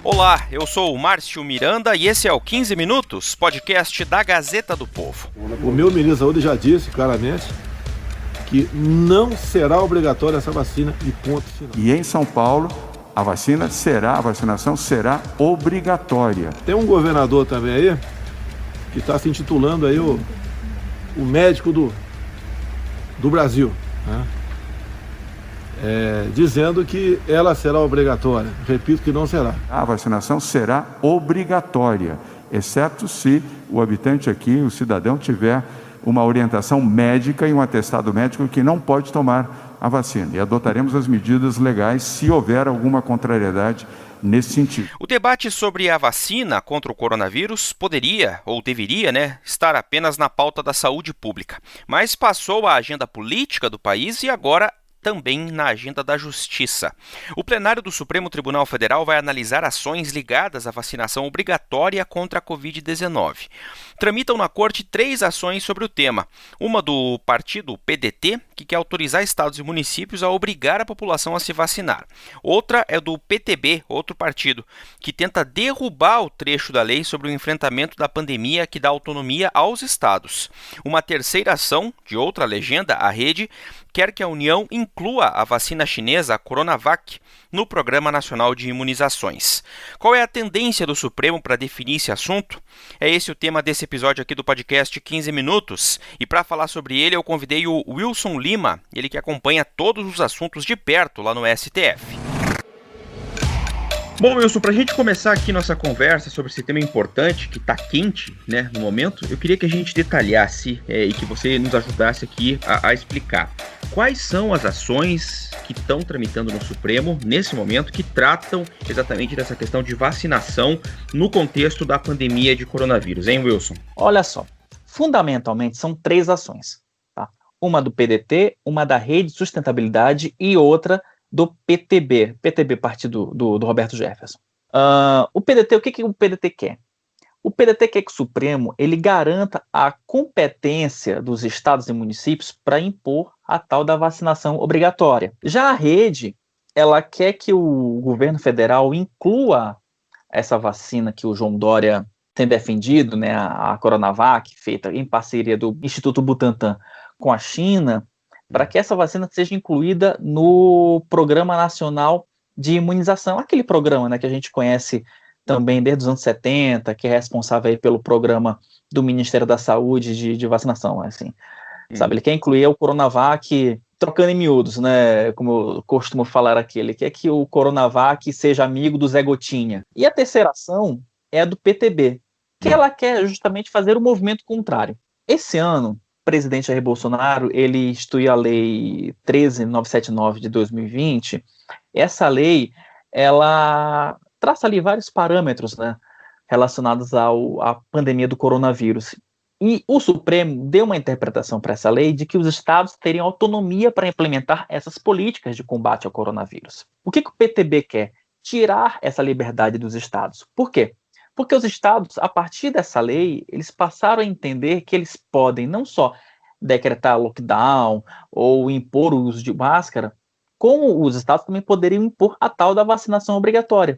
Olá, eu sou o Márcio Miranda e esse é o 15 Minutos, podcast da Gazeta do Povo. O meu ministro da Saúde já disse claramente que não será obrigatória essa vacina e ponto final. E em São Paulo, a vacinação será obrigatória. Tem um governador também aí que está se intitulando aí o médico do Brasil, né? Dizendo que ela será obrigatória. Repito que não será. A vacinação será obrigatória, exceto se o habitante aqui, o cidadão, tiver uma orientação médica e um atestado médico que não pode tomar a vacina. E adotaremos as medidas legais se houver alguma contrariedade nesse sentido. O debate sobre a vacina contra o coronavírus poderia, ou deveria, estar apenas na pauta da saúde pública. Mas passou à agenda política do país e agora também na agenda da Justiça. O plenário do Supremo Tribunal Federal vai analisar ações ligadas à vacinação obrigatória contra a Covid-19. Tramitam na corte 3 ações sobre o tema. Uma do partido PDT, que quer autorizar estados e municípios a obrigar a população a se vacinar. Outra é do PTB, outro partido, que tenta derrubar o trecho da lei sobre o enfrentamento da pandemia que dá autonomia aos estados. Uma terceira ação, de outra legenda, a Rede, quer que a União inclua a vacina chinesa, a Coronavac, no Programa Nacional de Imunizações. Qual é a tendência do Supremo para definir esse assunto? É esse o tema desse episódio aqui do podcast 15 Minutos. E para falar sobre ele, eu convidei o Wilson Lima, ele que acompanha todos os assuntos de perto lá no STF. Bom, Wilson, para a gente começar aqui nossa conversa sobre esse tema importante, que está quente, no momento, eu queria que a gente detalhasse e que você nos ajudasse aqui a explicar quais são as ações que estão tramitando no Supremo, nesse momento, que tratam exatamente dessa questão de vacinação no contexto da pandemia de coronavírus, hein, Wilson? Olha só, fundamentalmente são 3 ações, tá? Uma do PDT, uma da Rede de Sustentabilidade e outra do PTB, partido do Roberto Jefferson. O PDT, o que o PDT quer? O PDT quer que o Supremo ele garanta a competência dos estados e municípios para impor a tal da vacinação obrigatória. Já a Rede, ela quer que o governo federal inclua essa vacina que o João Dória tem defendido, a Coronavac, feita em parceria do Instituto Butantan com a China, para que essa vacina seja incluída no Programa Nacional de Imunização, aquele programa que a gente conhece também desde os anos 70, que é responsável aí pelo programa do Ministério da Saúde de vacinação, assim. Sabe, ele quer incluir o Coronavac, trocando em miúdos, como eu costumo falar aqui, ele quer que o Coronavac seja amigo do Zé Gotinha. E a terceira ação é a do PTB, que ela quer justamente fazer o movimento contrário. Esse ano, o presidente Jair Bolsonaro, ele instituiu a Lei 13.979 de 2020. Essa lei, ela traça ali vários parâmetros, relacionados à pandemia do coronavírus. E o Supremo deu uma interpretação para essa lei de que os estados teriam autonomia para implementar essas políticas de combate ao coronavírus. O que o PTB quer? Tirar essa liberdade dos estados. Por quê? Porque os estados, a partir dessa lei, eles passaram a entender que eles podem não só decretar lockdown ou impor o uso de máscara, como os estados também poderiam impor a tal da vacinação obrigatória.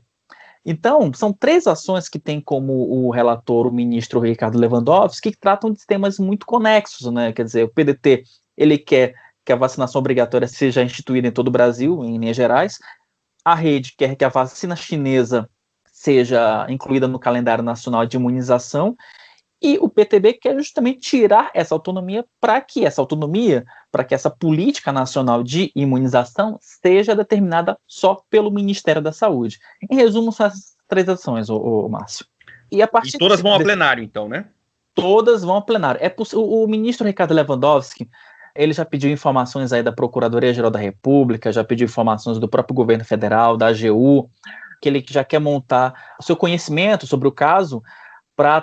Então, são 3 ações que tem como o relator, o ministro Ricardo Lewandowski, que tratam de temas muito conexos, Quer dizer, o PDT, ele quer que a vacinação obrigatória seja instituída em todo o Brasil, em linhas gerais. A Rede quer que a vacina chinesa seja incluída no calendário nacional de imunização, e o PTB quer justamente tirar essa autonomia para que essa política nacional de imunização seja determinada só pelo Ministério da Saúde. Em resumo, são essas 3 ações, Márcio. E todas vão ao plenário, então, Todas vão ao plenário. O ministro Ricardo Lewandowski, ele já pediu informações aí da Procuradoria-Geral da República, já pediu informações do próprio governo federal, da AGU, que ele já quer montar o seu conhecimento sobre o caso para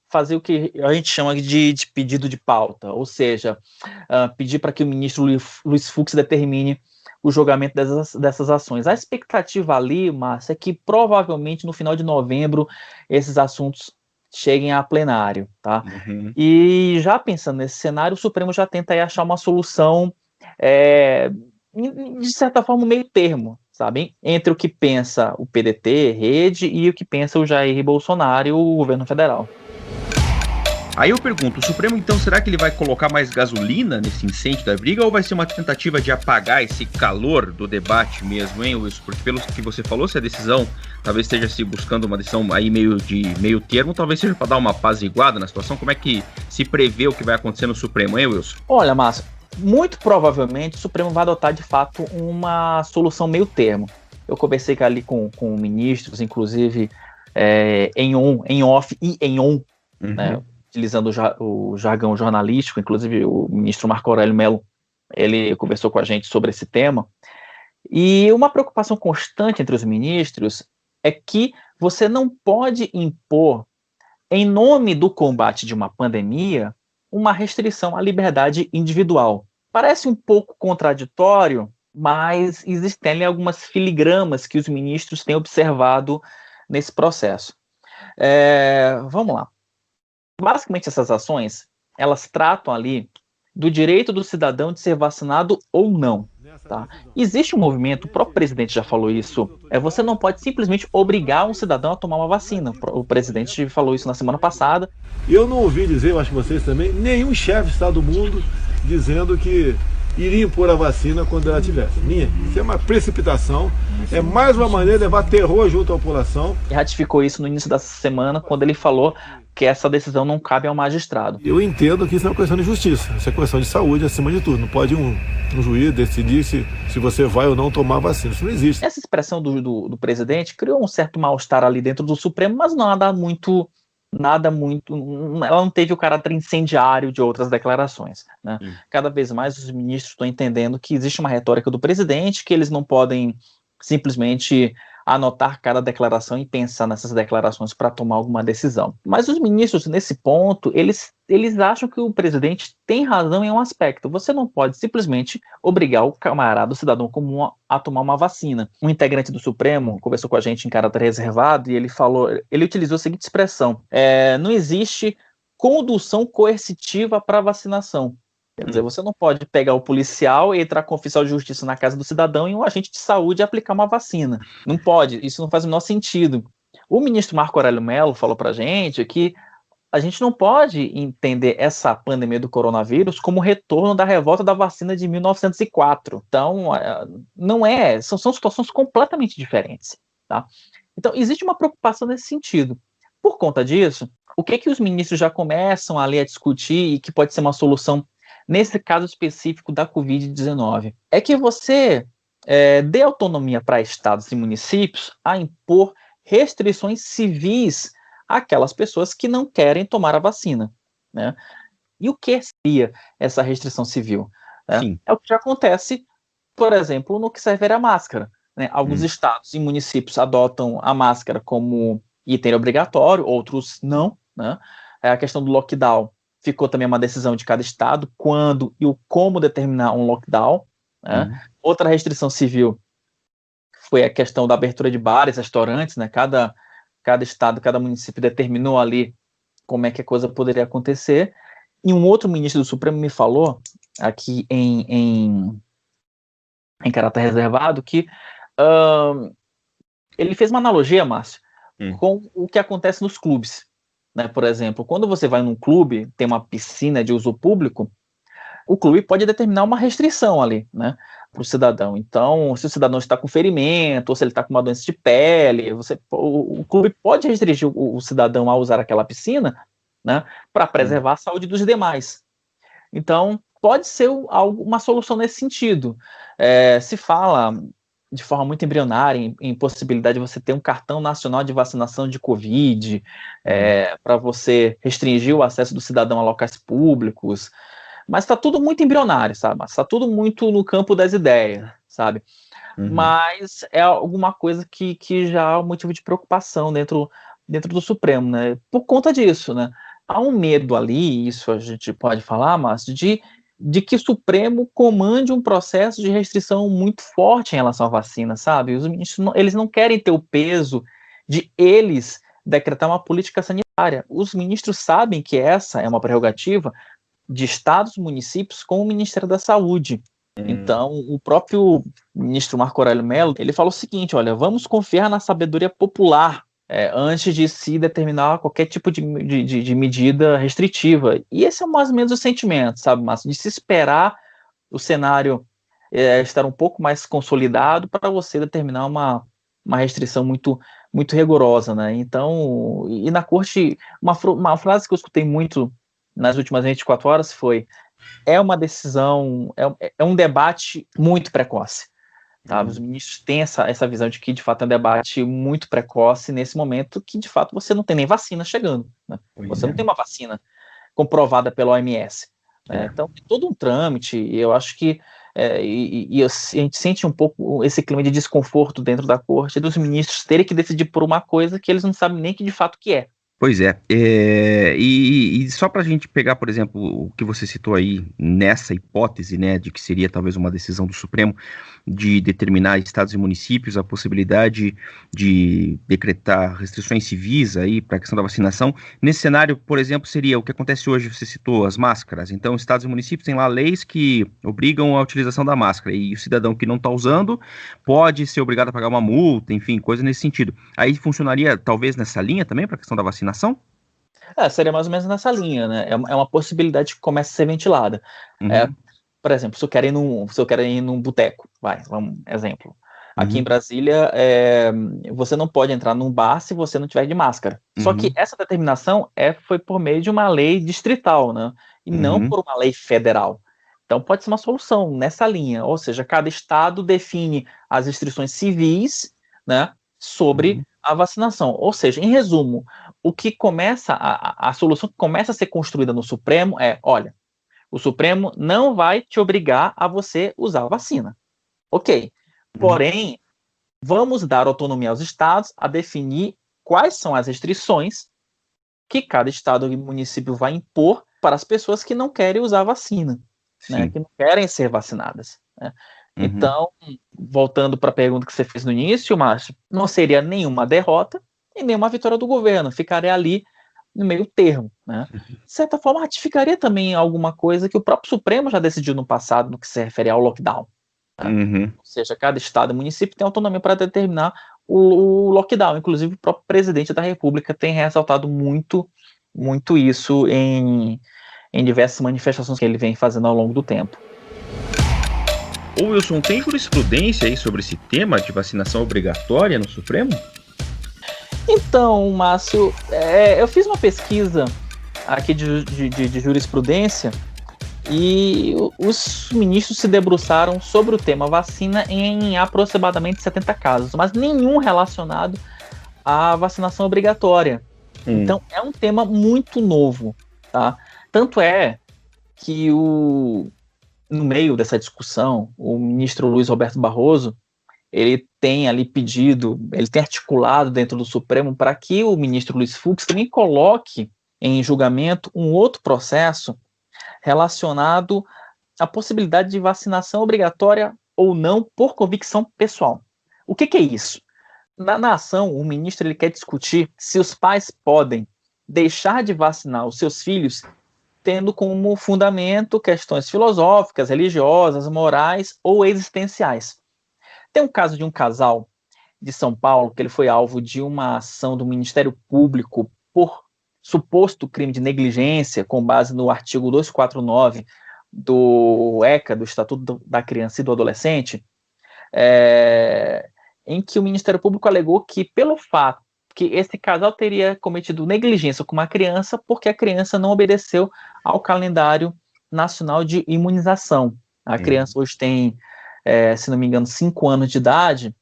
fazer o que a gente chama de pedido de pauta, ou seja, pedir para que o ministro Luiz Fux determine o julgamento dessas ações. A expectativa ali, Márcia, é que provavelmente no final de novembro esses assuntos cheguem a plenário, tá? Uhum. E já pensando nesse cenário, o Supremo já tenta aí achar uma solução, de certa forma, meio termo, sabe? Entre o que pensa o PDT, Rede, e o que pensa o Jair Bolsonaro e o governo federal. Aí eu pergunto, o Supremo então, será que ele vai colocar mais gasolina nesse incêndio da briga ou vai ser uma tentativa de apagar esse calor do debate mesmo, hein, Wilson? Porque pelo que você falou, se a decisão talvez esteja se buscando uma decisão aí meio termo, talvez seja para dar uma apaziguada na situação. Como é que se prevê o que vai acontecer no Supremo, hein, Wilson? Olha, Márcio, muito provavelmente o Supremo vai adotar de fato uma solução meio termo. Eu conversei ali com ministros, inclusive em off e em on, né? Utilizando o jargão jornalístico, inclusive o ministro Marco Aurélio Mello, ele conversou com a gente sobre esse tema, e uma preocupação constante entre os ministros é que você não pode impor, em nome do combate de uma pandemia, uma restrição à liberdade individual. Parece um pouco contraditório, mas existem ali algumas filigramas que os ministros têm observado nesse processo. Vamos lá. Basicamente, essas ações, elas tratam ali do direito do cidadão de ser vacinado ou não. Tá? Existe um movimento, o próprio presidente já falou isso, você não pode simplesmente obrigar um cidadão a tomar uma vacina. O presidente falou isso na semana passada. Eu não ouvi dizer, eu acho que vocês também, nenhum chefe de Estado do mundo dizendo que iria impor a vacina quando ela tivesse. Isso é uma precipitação, é mais uma maneira de levar terror junto à população. E ratificou isso no início dessa semana, quando ele falou que essa decisão não cabe ao magistrado. Eu entendo que isso é uma questão de justiça, isso é questão de saúde acima de tudo. Não pode um juiz decidir se você vai ou não tomar vacina, isso não existe. Essa expressão do presidente criou um certo mal-estar ali dentro do Supremo, mas nada muito, ela não teve o caráter incendiário de outras declarações, né? Cada vez mais os ministros estão entendendo que existe uma retórica do presidente, que eles não podem simplesmente anotar cada declaração e pensar nessas declarações para tomar alguma decisão. Mas os ministros, nesse ponto, eles acham que o presidente tem razão em um aspecto. Você não pode simplesmente obrigar o camarada, o cidadão comum, a tomar uma vacina. Um integrante do Supremo conversou com a gente em caráter reservado e ele utilizou a seguinte expressão: não existe condução coercitiva para vacinação. Quer dizer, você não pode pegar o policial e entrar com o oficial de justiça na casa do cidadão e um agente de saúde aplicar uma vacina. Não pode, isso não faz o menor sentido. O ministro Marco Aurélio Mello falou pra gente que a gente não pode entender essa pandemia do coronavírus como retorno da revolta da vacina de 1904. Então, são situações completamente diferentes, tá? Então, existe uma preocupação nesse sentido. Por conta disso, o que os ministros já começam ali a discutir e que pode ser uma solução nesse caso específico da Covid-19, é que você dê autonomia para estados e municípios a impor restrições civis àquelas pessoas que não querem tomar a vacina, né? E o que seria essa restrição civil? Né? É o que já acontece, por exemplo, no que se refere à máscara, né? Alguns estados e municípios adotam a máscara como item obrigatório, outros não, né? A questão do lockdown ficou também uma decisão de cada estado, quando e o como determinar um lockdown, né? Outra restrição civil foi a questão da abertura de bares, restaurantes, né? Cada estado, cada município determinou ali como é que a coisa poderia acontecer. E um outro ministro do Supremo me falou, aqui em caráter reservado, que ele fez uma analogia, Márcio, com o que acontece nos clubes. Né, por exemplo, quando você vai num clube, tem uma piscina de uso público, o clube pode determinar uma restrição ali, né, para o cidadão. Então, se o cidadão está com ferimento, ou se ele está com uma doença de pele, o clube pode restringir o cidadão a usar aquela piscina, né, para preservar a saúde dos demais. Então, pode ser uma solução nesse sentido. Se fala de forma muito embrionária em possibilidade de você ter um cartão nacional de vacinação de Covid, para você restringir o acesso do cidadão a locais públicos, mas está tudo muito embrionário, sabe? Está tudo muito no campo das ideias, sabe? Mas é alguma coisa que já é um motivo de preocupação dentro do Supremo, né? Por conta disso, né? Há um medo ali, isso a gente pode falar, mas de que o Supremo comande um processo de restrição muito forte em relação à vacina, sabe? Os ministros eles não querem ter o peso de eles decretar uma política sanitária. Os ministros sabem que essa é uma prerrogativa de estados, municípios com o Ministério da Saúde. Então, o próprio ministro Marco Aurélio Mello, ele falou o seguinte, olha, vamos confiar na sabedoria popular antes de se determinar qualquer tipo de medida restritiva. E esse é mais ou menos o sentimento, sabe, Márcio? De se esperar o cenário estar um pouco mais consolidado para você determinar uma restrição muito, muito rigorosa, né? Então, e na corte, uma frase que eu escutei muito nas últimas 24 horas foi: é uma decisão, é um debate muito precoce. Tá? Os ministros têm essa visão de que, de fato, é um debate muito precoce nesse momento que, de fato, você não tem nem vacina chegando. Né? Você não tem uma vacina comprovada pela OMS. Né? Então, é todo um trâmite, e eu acho que a gente sente um pouco esse clima de desconforto dentro da corte, dos ministros terem que decidir por uma coisa que eles não sabem nem que, de fato, que é. Pois é, e só para a gente pegar, por exemplo, o que você citou aí, nessa hipótese, né, de que seria talvez uma decisão do Supremo de determinar estados e municípios a possibilidade de decretar restrições civis aí para a questão da vacinação. Nesse cenário, por exemplo, seria o que acontece hoje, você citou as máscaras. Então, estados e municípios têm lá leis que obrigam a utilização da máscara, e o cidadão que não está usando pode ser obrigado a pagar uma multa, enfim, coisa nesse sentido. Aí funcionaria talvez nessa linha também para a questão da vacinação? Seria mais ou menos nessa linha, né? É uma possibilidade que começa a ser ventilada. Por exemplo, se eu quero ir num boteco, exemplo. Aqui em Brasília, você não pode entrar num bar se você não tiver de máscara. Só que essa determinação foi por meio de uma lei distrital, né? E não por uma lei federal. Então pode ser uma solução nessa linha, ou seja, cada estado define as restrições civis, né, sobre a vacinação. Ou seja, em resumo, a solução que começa a ser construída no Supremo olha, o Supremo não vai te obrigar a você usar a vacina. Ok. Porém, vamos dar autonomia aos estados a definir quais são as restrições que cada estado e município vai impor para as pessoas que não querem usar a vacina, né, que não querem ser vacinadas. Né? Então, voltando para a pergunta que você fez no início, Márcio, não seria nenhuma derrota e nenhuma vitória do governo, ficaria ali no meio termo. Né? De certa forma, ratificaria também alguma coisa que o próprio Supremo já decidiu no passado, no que se refere ao lockdown. Né? Ou seja, cada estado e município tem autonomia para determinar o lockdown. Inclusive, o próprio presidente da República tem ressaltado muito, muito isso em diversas manifestações que ele vem fazendo ao longo do tempo. Ô Wilson, tem jurisprudência aí sobre esse tema de vacinação obrigatória no Supremo? Então, Márcio, eu fiz uma pesquisa aqui de jurisprudência e os ministros se debruçaram sobre o tema vacina em aproximadamente 70 casos, mas nenhum relacionado à vacinação obrigatória. Então, é um tema muito novo, tá? Tanto é que no meio dessa discussão, o ministro Luiz Roberto Barroso, ele tem ali ele tem articulado dentro do Supremo para que o ministro Luiz Fux também coloque em julgamento um outro processo relacionado à possibilidade de vacinação obrigatória ou não por convicção pessoal. O que é isso? Na ação, o ministro ele quer discutir se os pais podem deixar de vacinar os seus filhos tendo como fundamento questões filosóficas, religiosas, morais ou existenciais. Tem um caso de um casal de São Paulo que ele foi alvo de uma ação do Ministério Público por suposto crime de negligência, com base no artigo 249 do ECA, do Estatuto da Criança e do Adolescente, em que o Ministério Público alegou que, pelo fato que esse casal teria cometido negligência com uma criança porque a criança não obedeceu ao calendário nacional de imunização. A criança hoje tem, se não me engano, 5 anos de idade,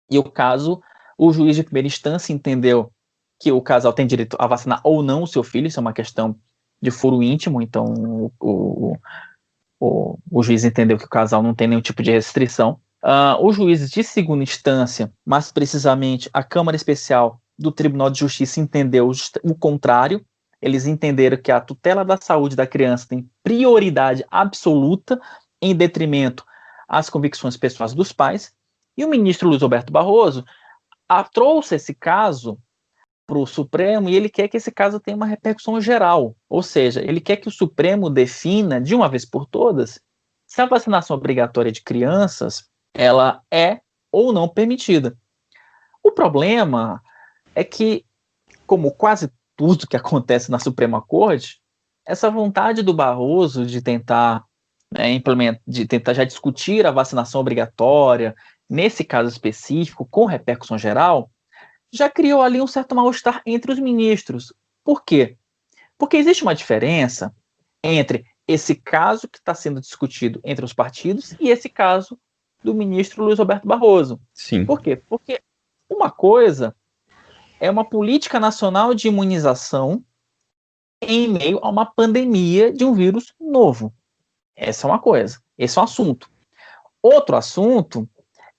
e o juiz de primeira instância entendeu que o casal tem direito a vacinar ou não o seu filho, isso é uma questão de foro íntimo, então o juiz entendeu que o casal não tem nenhum tipo de restrição. Os juízes de segunda instância, mais precisamente a Câmara Especial do Tribunal de Justiça, entendeu o contrário. Eles entenderam que a tutela da saúde da criança tem prioridade absoluta em detrimento às convicções pessoais dos pais. E o ministro Luiz Roberto Barroso trouxe esse caso para o Supremo e ele quer que esse caso tenha uma repercussão geral. Ou seja, ele quer que o Supremo defina, de uma vez por todas, se a vacinação obrigatória de crianças, ela é ou não permitida. O problema é que, como quase tudo que acontece na Suprema Corte, essa vontade do Barroso de tentar de tentar já discutir a vacinação obrigatória, nesse caso específico, com repercussão geral, já criou ali um certo mal-estar entre os ministros. Por quê? Porque existe uma diferença entre esse caso que está sendo discutido entre os partidos e esse caso do ministro Luiz Roberto Barroso. Sim. Por quê? Porque uma coisa é uma política nacional de imunização em meio a uma pandemia de um vírus novo. Essa é uma coisa, esse é um assunto. Outro assunto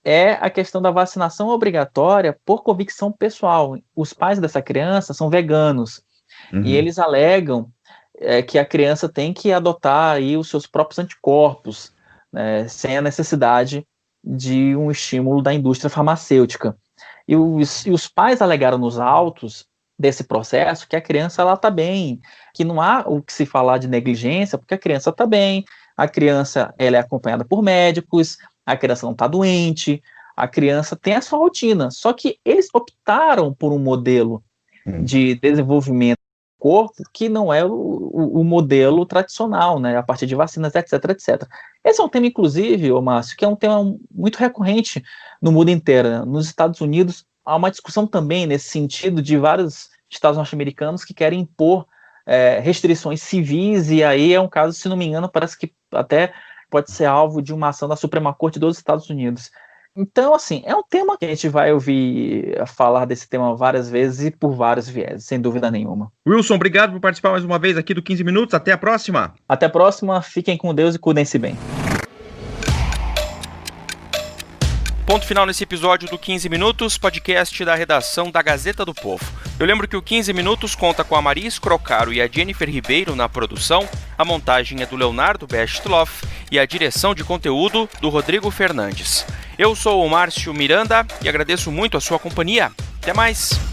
é a questão da vacinação obrigatória por convicção pessoal. Os pais dessa criança são veganos, e eles alegam que a criança tem que adotar aí os seus próprios anticorpos, né, sem a necessidade de um estímulo da indústria farmacêutica. E os pais alegaram nos autos desse processo que a criança está bem, que não há o que se falar de negligência, porque a criança está bem, a criança ela é acompanhada por médicos, a criança não está doente, a criança tem a sua rotina. Só que eles optaram por um modelo de desenvolvimento do corpo que não é o modelo tradicional, né, a partir de vacinas, etc, etc. Esse é um tema, inclusive, Márcio, que é um tema muito recorrente no mundo inteiro, né? Nos Estados Unidos, há uma discussão também nesse sentido de vários estados norte-americanos que querem impor restrições civis, e aí é um caso, se não me engano, parece que até pode ser alvo de uma ação da Suprema Corte dos Estados Unidos. Então, assim, é um tema que a gente vai ouvir falar desse tema várias vezes e por vários viés, sem dúvida nenhuma. Wilson, obrigado por participar mais uma vez aqui do 15 Minutos. Até a próxima. Até a próxima. Fiquem com Deus e cuidem-se bem. Ponto final nesse episódio do 15 Minutos, podcast da redação da Gazeta do Povo. Eu lembro que o 15 Minutos conta com a Maria Scrocaro e a Jennifer Ribeiro na produção, a montagem é do Leonardo Bestloff e a direção de conteúdo do Rodrigo Fernandes. Eu sou o Márcio Miranda e agradeço muito a sua companhia. Até mais!